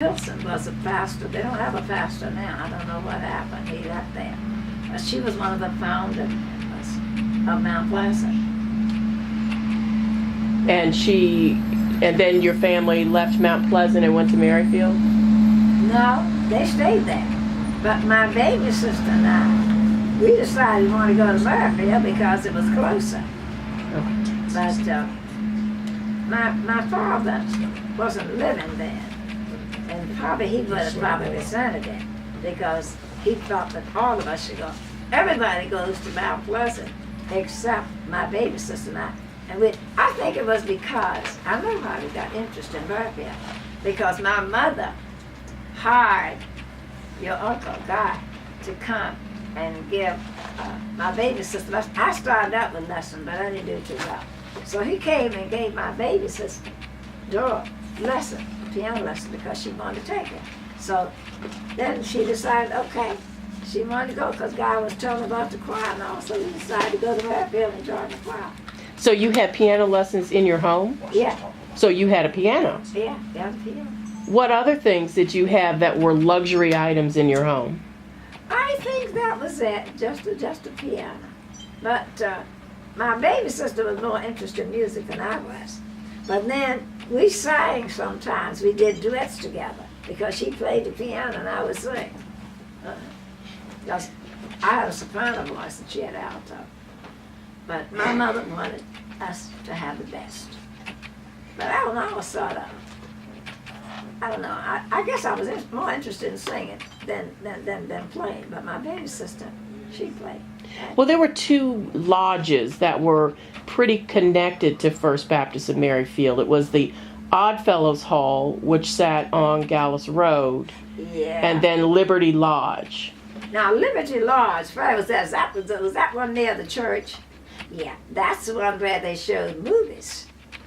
Wilson was a pastor. They don't have a pastor now. I don't know what happened. He left there. But she was one of the founders of Mount Pleasant. And then your family left Mount Pleasant and went to Merrifield? No, they stayed there. But my baby sister and I, we decided we wanted to go to Merrifield because it was closer. Okay. But my father wasn't living there. And probably he would have probably resented it because he thought that all of us should go. Everybody goes to Mount Pleasant except my baby sister and I. And I think it was because, I know how we got interested in Merrifield, because my mother hired your uncle, Guy, to come and give my baby sister lessons. I started out with lessons, but I didn't do too well. So he came and gave my baby sister, Dora, piano lesson, because she wanted to take it. So then she decided, okay, she wanted to go because Guy was telling about the choir and all, so we decided to go to Merrifield and join the choir. So you had piano lessons in your home? Yeah. So you had a piano? Yeah, the piano. What other things did you have that were luxury items in your home? I think that was it, just a piano. But my baby sister was more interested in music than I was. But then we sang sometimes. We did duets together because she played the piano and I would sing. Because I had a soprano voice and she had alto. But my mother wanted us to have the best. But I don't know, I guess I was more interested in singing than playing. But my baby sister, she played. Well, there were two lodges that were pretty connected to First Baptist of Merrifield. It was the Oddfellows Hall, which sat on Gallus Road, yeah, and then Liberty Lodge. Now, Liberty Lodge, where was that? Was that one near the church? Yeah, that's the one where they showed movies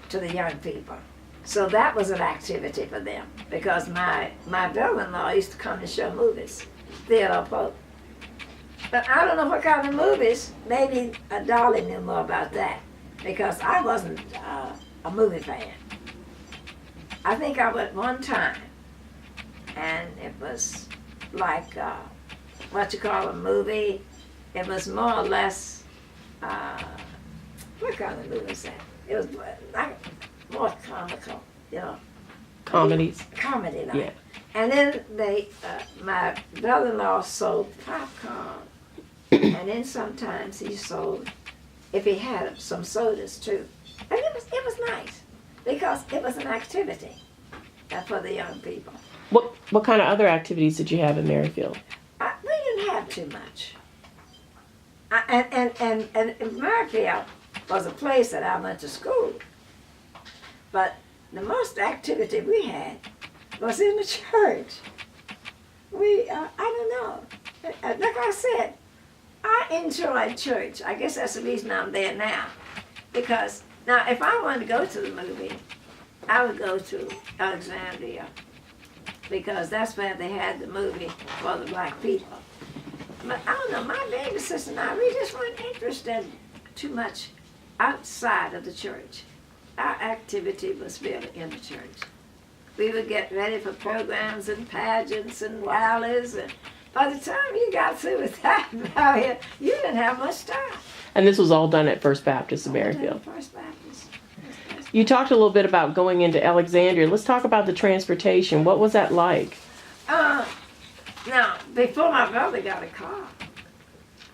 to the young people. So that was an activity for them because my brother-in-law used to come and show movies, Theodore Pope. But I don't know what kind of movies. Maybe Dolly knew more about that because I wasn't a movie fan. I think I went one time, and it was like what you call a movie. It was more or less. What kind of movie was that? It was like more comical, Comedies. Comedy like. Yeah. And then my brother-in-law sold popcorn, and then sometimes he sold, if he had some sodas too. And it was nice because it was an activity for the young people. What kind of other activities did you have in Merrifield? We didn't have too much. And Merrifield was a place that I went to school. But the most activity we had was in the church. I don't know. Like I said, I enjoyed church. I guess that's the reason I'm there now. Because now if I wanted to go to the movie, I would go to Alexandria. Because that's where they had the movie for the black people. But I don't know, my baby sister and I, we just weren't interested too much outside of the church. Our activity was really in the church. We would get ready for programs and pageants and rallies, and by the time you got through with that, you didn't have much time. And this was all done at First Baptist of Merrifield. First Baptist. You talked a little bit about going into Alexandria. Let's talk about the transportation. What was that like? Now, before my brother got a car,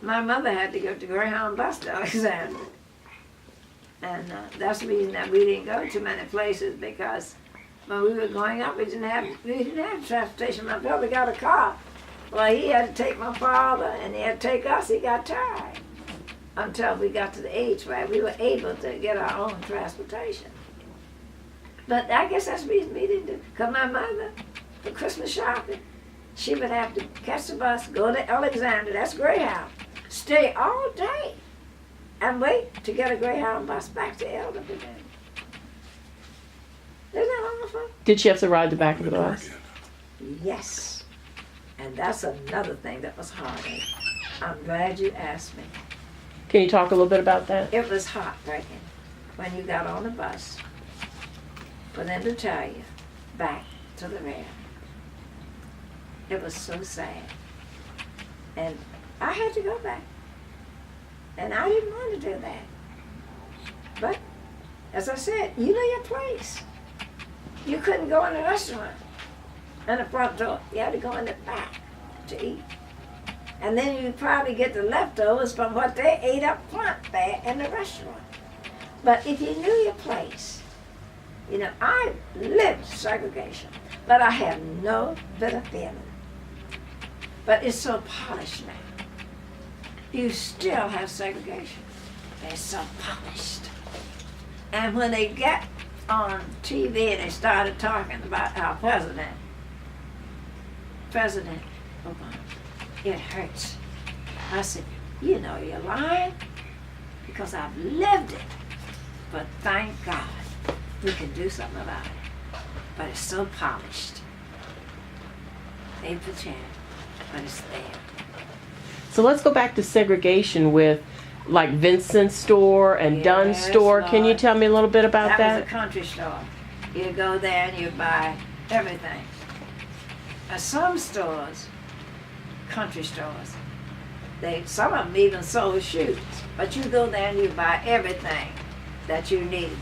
my mother had to go to Greyhound bus to Alexandria. And that's the reason that we didn't go to many places because when we were growing up, we didn't have transportation. My brother got a car. Well, he had to take my father and he had to take us. He got tired until we got to the age where we were able to get our own transportation. But I guess that's the reason we didn't do. Because my mother, for Christmas shopping, she would have to catch the bus, go to Alexandria, that's Greyhound, stay all day, and wait to get a Greyhound bus back to Elder again. Isn't that awful? Did she have to ride the back of the bus? Yes. And that's another thing that was hard. I'm glad you asked me. Can you talk a little bit about that? It was heartbreaking when you got on the bus for them to tell you back to the rear. It was so sad. And I had to go back. And I didn't want to do that. But, as I said, you know your place. You couldn't go in a restaurant in the front door. You had to go in the back to eat. And then you'd probably get the leftovers from what they ate up front there in the restaurant. But if you knew your place, you know, I lived segregation, but I have no bitter feeling. But it's so polished now. You still have segregation. They're so polished. And when they get on TV and they started talking about our President Obama, it hurts. I said, you know you're lying because I've lived it. But thank God we can do something about it. But it's so polished. They pretend, but it's there. So let's go back to segregation with like Vincent's store and Dunn's store. Can you Lord. tell me a little bit about That was a that? country store. You go there and you buy everything. Some stores, country stores, some of them even sold shoes. But you go there and you buy everything that you needed.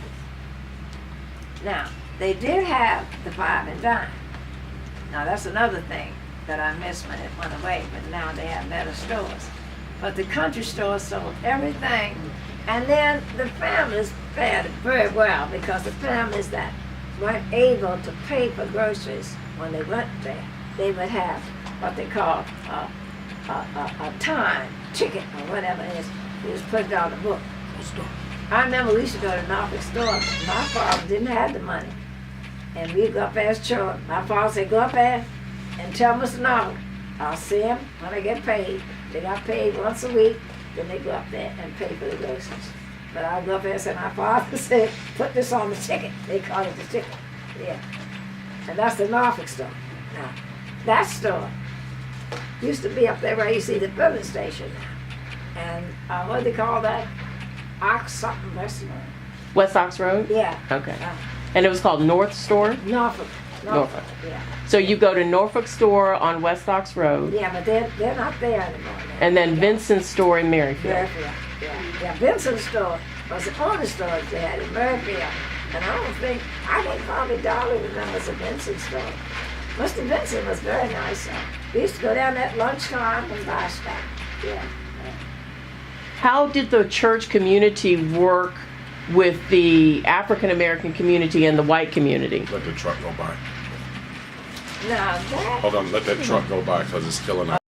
Now, they did have the 5 and dime. Now that's another thing that I missed when it went away, but now they have better stores. But the country stores sold everything, and then the families fared very well because the families that weren't able to pay for groceries when they went there, they would have what they call a time ticket or whatever it is. You just put it on the book. I remember we used to go to Norfolk store. My father didn't have the money. And we'd go up there as children. My father said, go up there and tell Mr. Norfolk, I'll see him when I get paid. They got paid once a week. Then they go up there and pay for the groceries. But I'll go up there and say, my father said, put this on the ticket. They call it the ticket. Yeah. And that's the Norfolk store. Now, that store used to be up there where you see the filling station now. And what do they call that? Ox something restaurant. West Ox Road? Yeah. Okay. And it was called North Store? Norfolk. Norfolk. Yeah. So you go to Norfolk Store on West Ox Road, Yeah, but they're not there anymore. Now. and then Vincent's Store in Merrifield. Merrifield. Yeah. Vincent's store was the only store they had in Merrifield. And I can probably Dolly remembers the Vincent store. Mr. Vincent was very nice. We used to go down at lunchtime and buy stuff. Yeah. How did the church community work with the African American community and the white community? Let the truck go by. Now that. Hold on, let that truck go by because it's killing us.